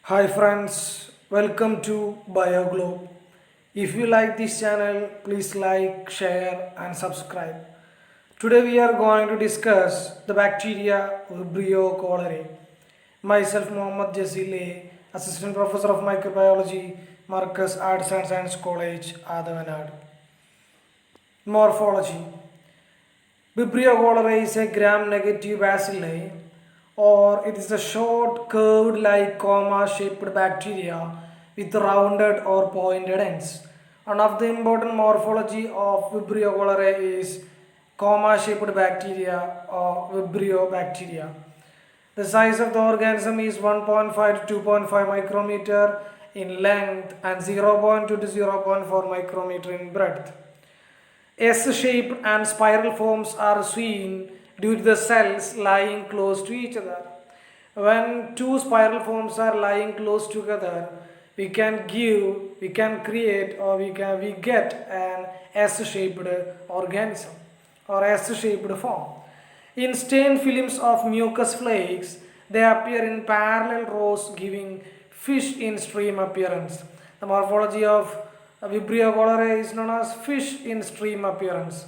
Hi friends, welcome to BioGlobe. If you like this channel, please like, share and subscribe. Today we are going to discuss the bacteria Vibrio cholerae. Myself Mohammad Jasile, Assistant Professor of Microbiology, Marcus Arts and Science College, Adavanad. Morphology. Vibrio cholerae is a gram-negative bacilli, or it is a short, curved like comma-shaped bacteria with rounded or pointed ends. One of the important morphology of Vibrio cholerae is comma-shaped bacteria or Vibrio bacteria. The size of the organism is 1.5 to 2.5 micrometer in length and 0.2 to 0.4 micrometer in breadth. S-shaped and spiral forms are seen due to the cells lying close to each other. When two spiral forms are lying close together, we can create or we get an S-shaped organism or S-shaped form. In stained films of mucus flakes, they appear in parallel rows giving fish in stream appearance. The morphology of Vibrio cholerae is known as fish in stream appearance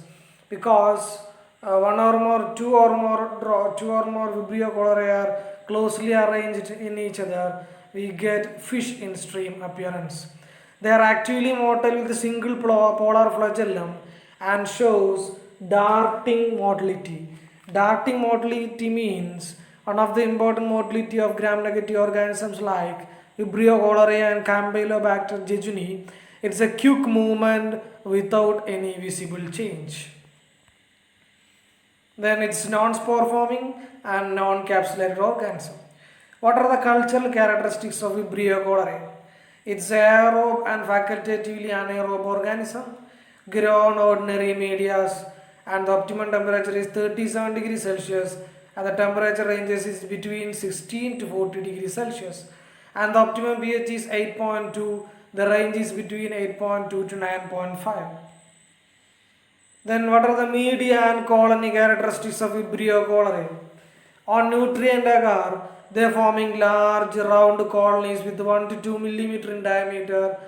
because two or more Vibrio cholerae are closely arranged in each other. We get fish in stream appearance. They are actively motile with a single polar flagellum and shows darting motility. Darting motility means one of the important motility of gram-negative organisms like Vibrio cholerae and Campylobacter jejuni. It's a quick movement without any visible change. Then it's non-spore forming and non-capsulated organism. What are the cultural characteristics of Vibrio cholerae? It's aerobe and facultatively anaerobe organism, grow on ordinary medias, and the optimum temperature is 37 degrees Celsius, and the temperature ranges is between 16 to 40 degrees Celsius, and the optimum pH is 8.2. The range is between 8.2 to 9.5. Then what are the media and colony characteristics of Vibrio cholerae? On nutrient agar, they are forming large round colonies with 1 to 2 millimeter in diameter,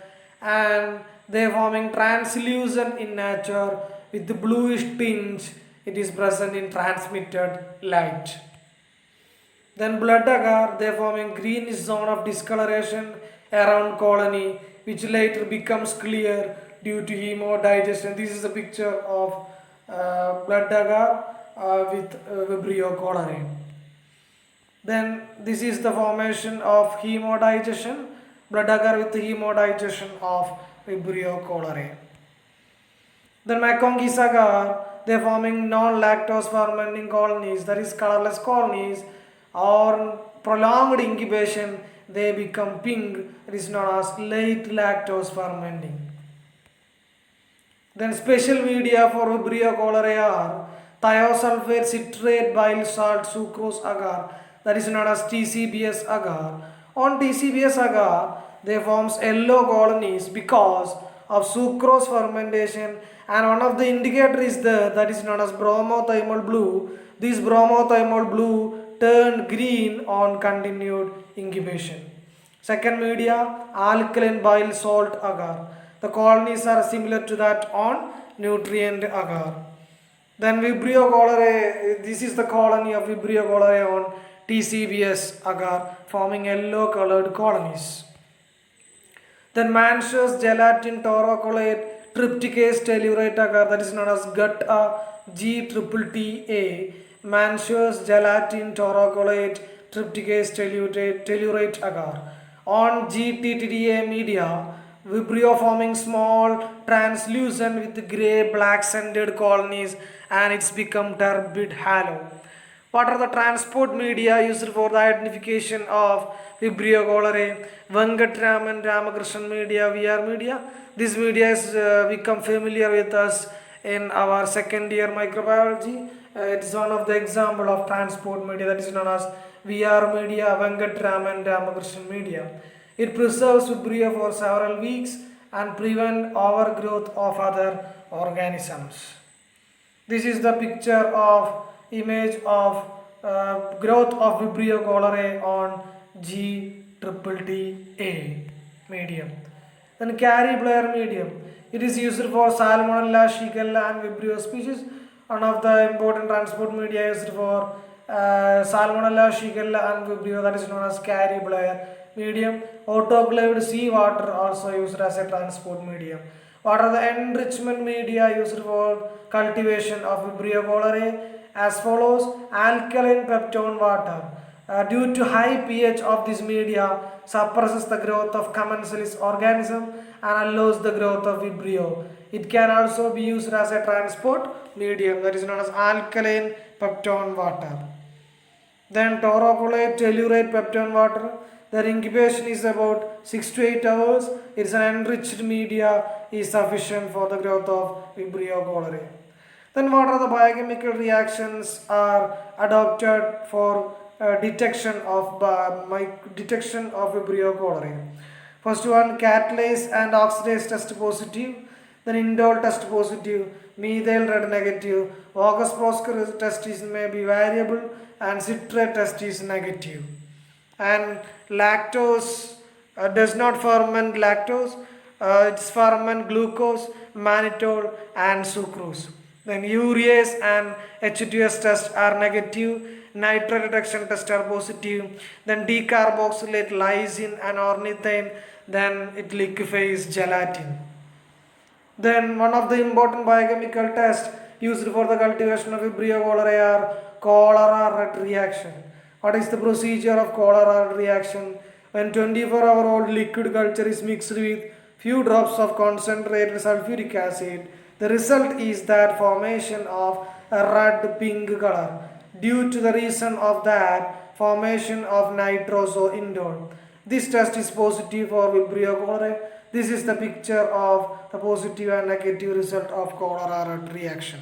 and they are forming translucent in nature with the bluish tinge. It is present in transmitted light. Then blood agar, they are forming greenish zone of discoloration around colony, which later becomes clear due to hemodigestion. This is a picture of blood agar with Vibrio cholerae. Then this is the formation of hemodigestion, blood agar with hemodigestion of Vibrio cholerae. Then Maccongies agar, they are forming non-lactose fermenting colonies, that is colorless colonies. On prolonged incubation, they become pink, it is known as late lactose fermenting. Then special media for Vibrio cholerae are thiosulfate citrate bile salt sucrose agar, that is known as TCBS agar. On TCBS agar, they forms yellow colonies because of sucrose fermentation, and one of the indicator is there, that is known as bromothymol blue. This bromothymol blue turned green on continued incubation. Second media, alkaline bile salt agar. The colonies are similar to that on nutrient agar. Then Vibrio cholerae, this is the colony of Vibrio cholerae on TCBS agar, forming yellow colored colonies. Then Manchur's gelatin taurocolate trypticase tellurate agar, that is known as GUTA GTTA. Manchur's gelatin taurocolate trypticase tellurate agar. On GTTA media, Vibrio forming small translucent with grey black scented colonies, and it's become turbid halo. What are the transport media used for the identification of Vibrio cholerae? Venkataraman Ramakrishnan media, VR media. This media is become familiar with us in our second year microbiology. It's one of the example of transport media, that is known as VR media, Venkataraman Ramakrishnan media. It preserves Vibrio for several weeks and prevent overgrowth of other organisms. This is the picture of image of growth of Vibrio cholerae on triple TA medium. Then Carey-Blair medium. It is used for Salmonella, Shigella and Vibrio species. One of the important transport media used for Salmonella, Shigella and Vibrio, that is known as Carey-Blair medium. Autoclaved seawater also used as a transport medium. What are the enrichment media used for cultivation of Vibrio cholerae? As follows: alkaline peptone water. Due to high pH of this media, suppresses the growth of commensalism organism and allows the growth of Vibrio. It can also be used as a transport medium, that is known as alkaline peptone water. Then taurocolate, tellurate peptone water. Their incubation is about 6 to 8 hours. It's an enriched media is sufficient for the growth of Vibrio cholerae. Then what are the biochemical reactions are adopted for detection of Vibrio cholerae? First one, catalase and oxidase test positive. Then indole test positive, methyl red negative, August-Prosker test is may be variable, and citrate test is negative. And lactose does not ferment lactose, it's ferment glucose, mannitol and sucrose. Then urease and H2S test are negative, nitrate reduction test are positive, then decarboxylate lysine and ornithine, then it liquefies gelatin. Then one of the important biochemical tests used for the cultivation of Vibrio cholerae are cholera red reaction. What is the procedure of cholera red reaction? When 24-hour-old liquid culture is mixed with few drops of concentrated sulfuric acid, the result is that formation of a red pink color. Due to the reason of that formation of nitrosoindole. This test is positive for Vibrio cholerae. This is the picture of the positive and negative result of cholera red reaction.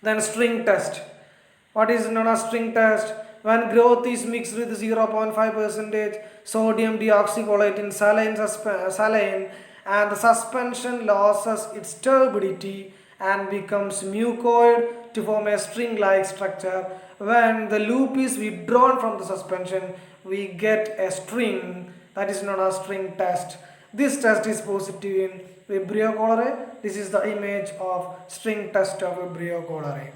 Then string test. What is known as string test? When growth is mixed with 0.5% sodium deoxycholate in saline and the suspension loses its turbidity and becomes mucoid to form a string-like structure. When the loop is withdrawn from the suspension, we get a string, that is known as string test. This test is positive in Vibrio cholerae. This is the image of string test of Vibrio cholerae.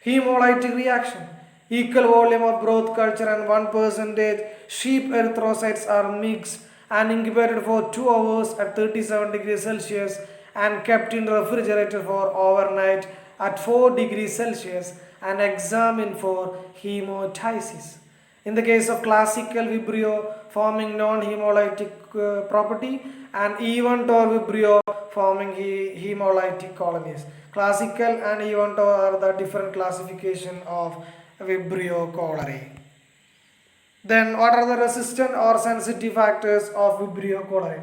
Hemolytic reaction. Equal volume of growth culture and 1% sheep erythrocytes are mixed and incubated for 2 hours at 37 degrees Celsius and kept in refrigerator for overnight at 4 degrees Celsius and examined for hemolysis. In the case of classical Vibrio forming non-hemolytic property and Eventor Vibrio forming hemolytic colonies. Classical and Eventor are the different classification of Vibrio cholerae. Then what are the resistant or sensitive factors of Vibrio cholerae?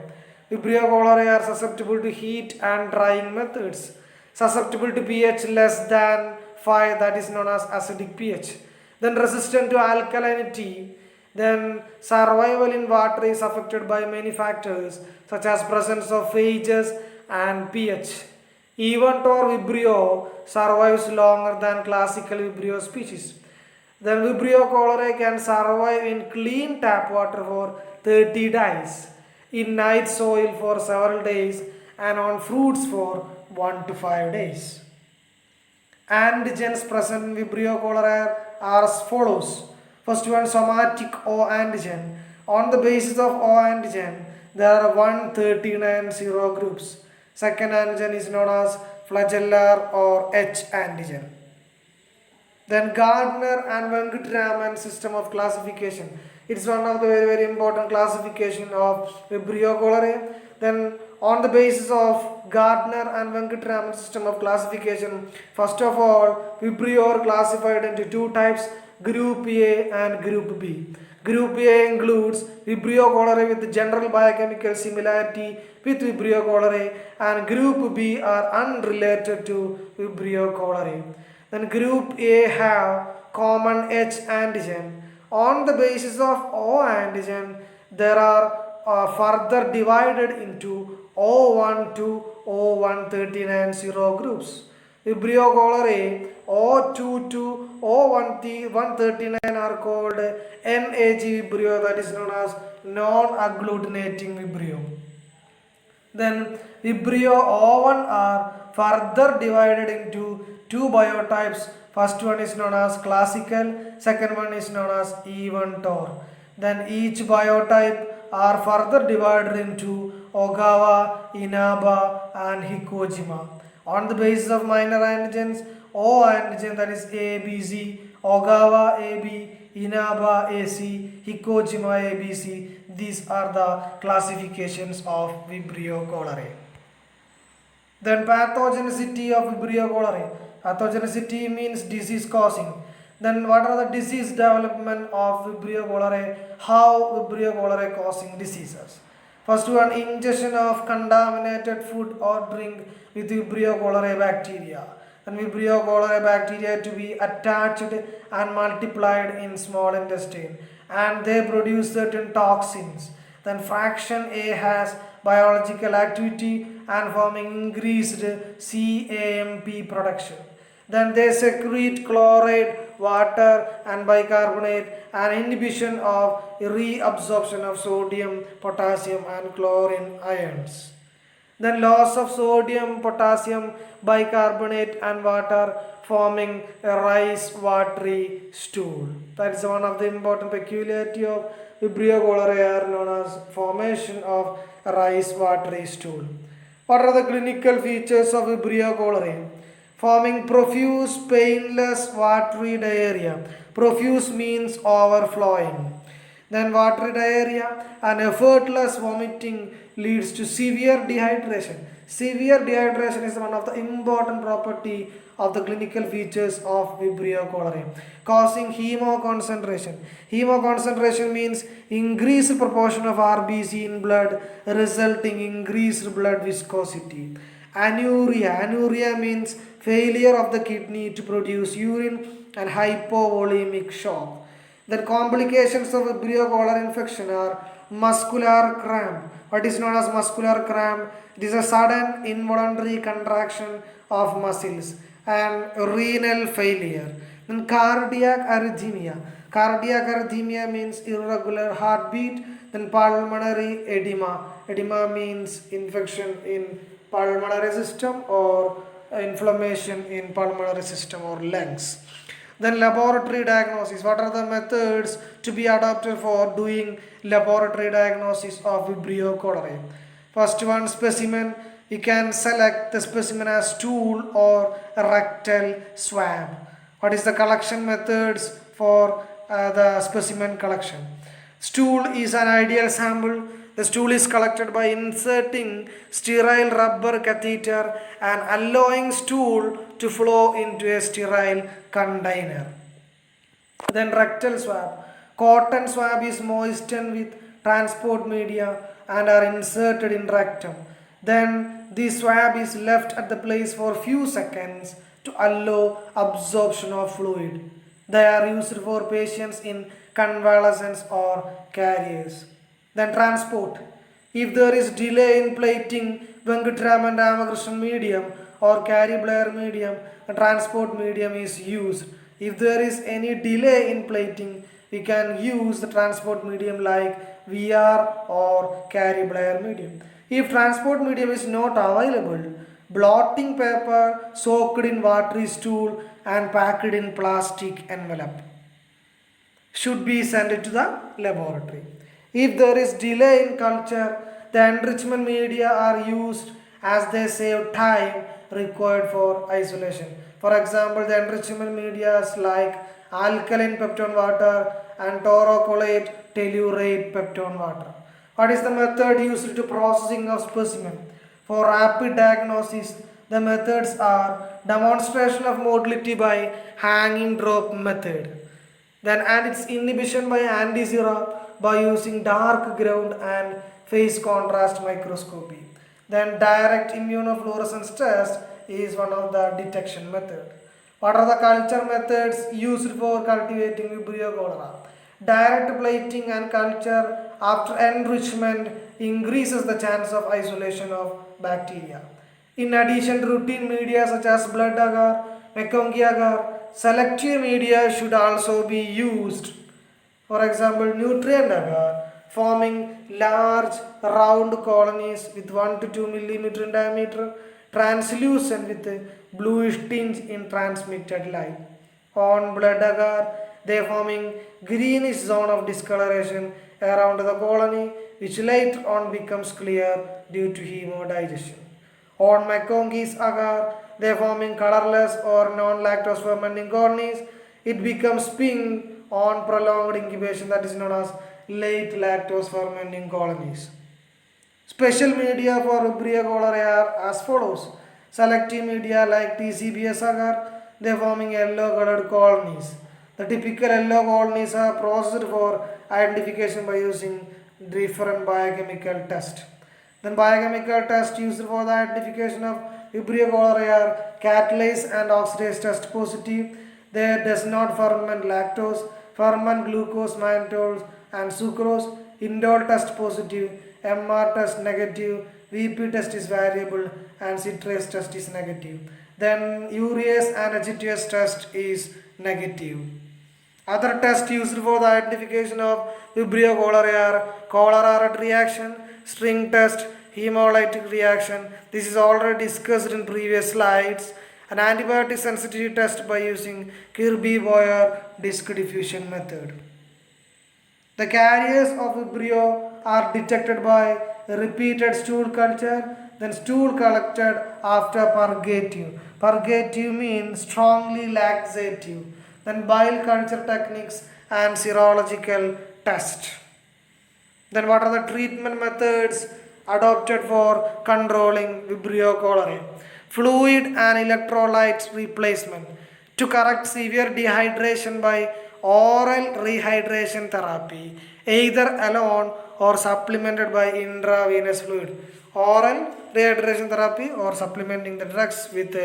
Vibrio cholerae are susceptible to heat and drying methods, susceptible to pH less than 5, that is known as acidic pH. Then resistant to alkalinity. Then survival in water is affected by many factors such as presence of phages and pH. Eventor Vibrio survives longer than classical Vibrio species. Then Vibrio cholerae can survive in clean tap water for 30 days, in night soil for several days, and on fruits for 1 to 5 days. Antigens present in Vibrio cholerae are as follows. First one, somatic O antigen. On the basis of O antigen, there are 139 serogroups. Second antigen is known as flagellar or H antigen. Then Gardner and Venkataraman system of classification. It's one of the very important classification of Vibrio cholerae. Then on the basis of Gardner and Venkataraman system of classification, first of all, Vibrio are classified into two types, Group A and Group B. Group A includes Vibrio cholerae with general biochemical similarity with Vibrio cholerae, and Group B are unrelated to Vibrio cholerae. Then Group A have common H antigen. On the basis of O antigen, there are further divided into O1 to O139 serogroups. Vibrio cholerae O22, O139 are called NAG Vibrio, that is known as non-agglutinating Vibrio. Then Vibrio O1 are further divided into two biotypes. First one is known as classical, second one is known as even Tor. Then each biotype are further divided into Ogawa, Inaba and Hikojima. On the basis of minor antigens, O antigen, that is ABC, Ogawa AB, Inaba AC, Hikojima ABC. These are the classifications of Vibrio cholerae. Then pathogenicity of Vibrio cholerae. Pathogenicity means disease causing. Then what are the disease development of Vibrio cholerae? How Vibrio cholerae causing diseases? First one, ingestion of contaminated food or drink with Vibrio cholerae bacteria. And Vibrio cholerae bacteria to be attached and multiplied in small intestine, and they produce certain toxins. Then fraction A has biological activity and forming increased CAMP production. Then they secrete chloride, water and bicarbonate, and inhibition of reabsorption of sodium, potassium and chlorine ions. Then loss of sodium, potassium, bicarbonate and water, forming a rice watery stool. That is one of the important peculiarity of Vibrio cholerae, known as formation of a rice watery stool. What are the clinical features of Vibrio cholerae? Forming profuse, painless, watery diarrhea. Profuse means overflowing. Then watery diarrhea and effortless vomiting leads to severe dehydration. Severe dehydration is one of the important property of the clinical features of Vibrio cholerae, causing hemoconcentration. Hemoconcentration means increased proportion of RBC in blood, resulting in increased blood viscosity. Anuria. Anuria means failure of the kidney to produce urine and hypovolemic shock. The complications of Vibrio cholerae infection are muscular cramp. What is known as muscular cramp? It is a sudden involuntary contraction of muscles, and renal failure. Then cardiac arrhythmia. Cardiac arrhythmia means irregular heartbeat. Then pulmonary edema. Edema means infection in pulmonary system or inflammation in pulmonary system or lungs. Then laboratory diagnosis. What are the methods to be adopted for doing laboratory diagnosis of Vibrio cholerae? First one, specimen. You can select the specimen as stool or a rectal swab. What is the collection methods for the specimen collection? Stool is an ideal sample. The stool is collected by inserting sterile rubber catheter and allowing stool to flow into a sterile container. Then rectal swab. Cotton swab is moistened with transport media and are inserted in rectum. Then the swab is left at the place for few seconds to allow absorption of fluid. They are used for patients in convalescence or carriers. Then transport. If there is delay in plating Venkataraman Ramakrishnan medium or Carrie Blair medium, a transport medium is used. If there is any delay in plating, we can use the transport medium like VR or Carrie Blair medium. If transport medium is not available, blotting paper soaked in watery stool and packed in plastic envelope should be sent to the laboratory. If there is delay in culture, the enrichment media are used as they save time required for isolation. For example, the enrichment media is like alkaline peptone water and taurocolate tellurate peptone water. What is the method used to processing of specimen? For rapid diagnosis, the methods are demonstration of motility by hanging drop method. Then and its inhibition by anti-Sera by using dark ground and phase contrast microscopy. Then direct immunofluorescence test is one of the detection method. What are the culture methods used for cultivating Vibrio cholerae? Direct plating and culture after enrichment increases the chance of isolation of bacteria. In addition to routine media such as blood agar, McConkie agar, selective media should also be used. For example, nutrient agar, forming large round colonies with 1 to 2 millimeter in diameter, translucent with a bluish tinge in transmitted light. On blood agar, they forming greenish zone of discoloration around the colony, which later on becomes clear due to hemodigestion. On McConkey's agar, they forming colorless or non-lactose fermenting colonies. It becomes pink on prolonged incubation, that is known as late lactose fermenting colonies. Special media for Vibrio cholerae are as follows. Selective media like TCBS agar, they forming yellow colored colonies. The typical yellow colonies are processed for identification by using different biochemical test. Then biochemical test used for the identification of Vibrio cholerae are catalase and oxidase test positive. They does not ferment lactose, ferment glucose, mannitol and sucrose. Indole test positive, MR test negative, VP test is variable and citrase test is negative. Then urease and HTS test is negative. Other tests used for the identification of Vibrio cholerae are cholera reaction, string test, hemolytic reaction. This is already discussed in previous slides. An antibiotic sensitivity test by using Kirby-Boyer disk diffusion method. The carriers of Vibrio are detected by repeated stool culture, then stool collected after purgative. Purgative means strongly laxative. Then bile culture techniques and serological test. Then what are the treatment methods adopted for controlling Vibrio cholerae? Fluid and electrolyte replacement to correct severe dehydration by oral rehydration therapy, either alone or supplemented by intravenous fluid. Oral rehydration therapy or supplementing the drugs with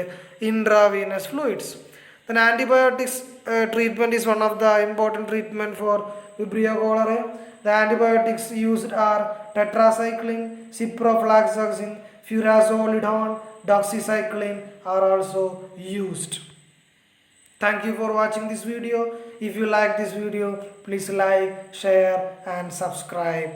intravenous fluids. Then antibiotics treatment is one of the important treatment for Vibrio cholerae. The antibiotics used are tetracycline, ciprofloxacin, furazolidine, doxycycline are also used. Thank you for watching this video. If you like this video, please like, share and subscribe.